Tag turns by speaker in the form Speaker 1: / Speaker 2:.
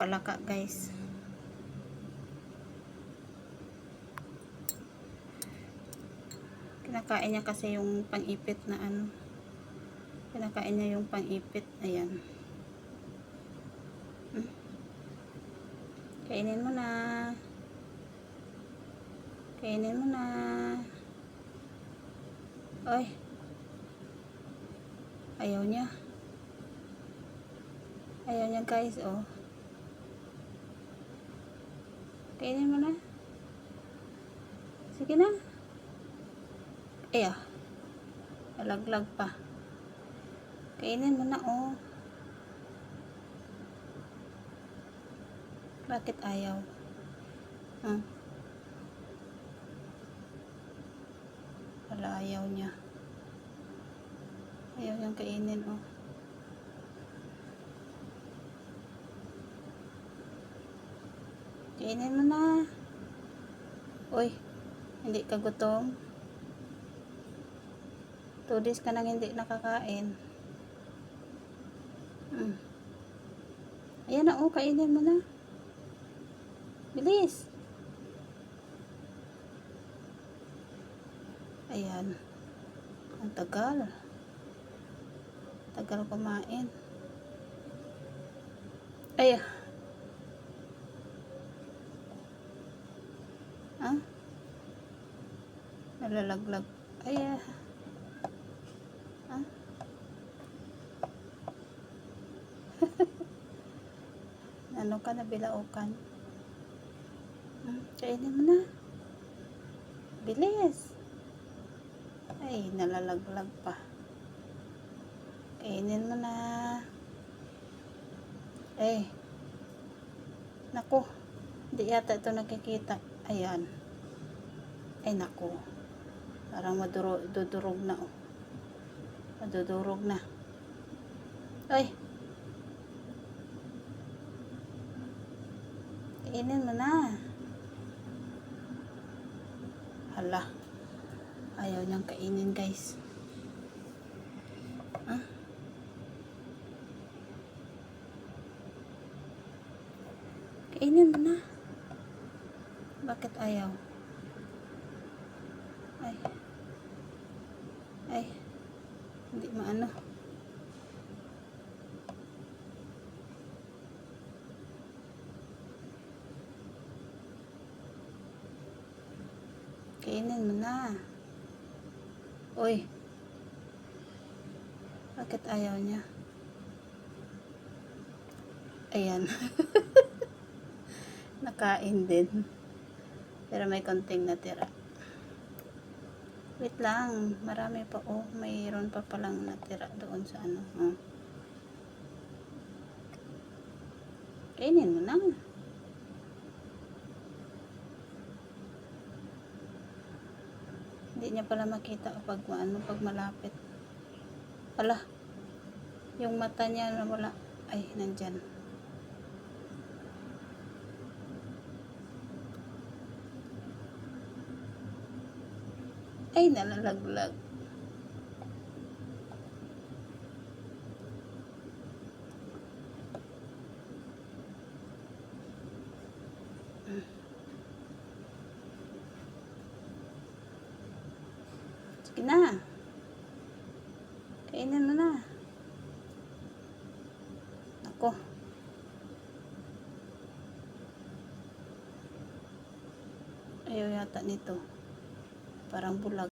Speaker 1: Palaka guys. Kinakain niya kasi yung pang-ipit na ano. Kinakain niya yung pang-ipit. Ayan. Kainin mo na. Kainin mo na. Ay. Ayaw niya. Ayaw niya guys, oh. Kainin mo na. Sige na. Ayaw. Nalaglag pa. Kainin mo na, oh. Bakit ayaw? Wala, ayaw niya. Ayaw niyang kainin, oh. Kainin mo na. Uy, hindi ka gutom? 2 days ka nang hindi nakakain. Ayan na, oh, kainin mo na. Bilis. Ayan. Ang tagal. Tagal kumain. Ayan. Nalalaglag. Ayan. Ano ka na bilaukan? Kainin mo na. Bilis. Ay, nalalaglag pa. Kainin mo na. Eh. Naku. Hindi yata ito nakikita. Ayan. Ay, naku. Parang madudurog na, oh. Madudurog na. Ay. Kainin mo na. Hala. Ayaw niyang kainin, guys. Kainin mo na. Bakit ayaw? Ay. Ay. Hindi maano. Kainin mo na. Uy. Bakit ayaw niya? Ayan. Nakain din. Pero may konting natira. Wait lang. Marami pa, oh. Mayroon pa palang natira doon sa ano. Kainin mo na. Hindi niya pala makita pag malapit. Ala, yung mata niya na wala. Ay, nandyan. Ay, nalalaglag. Sige na. Kainin mo na. Ako. Ayaw yata nito. Parang bulag.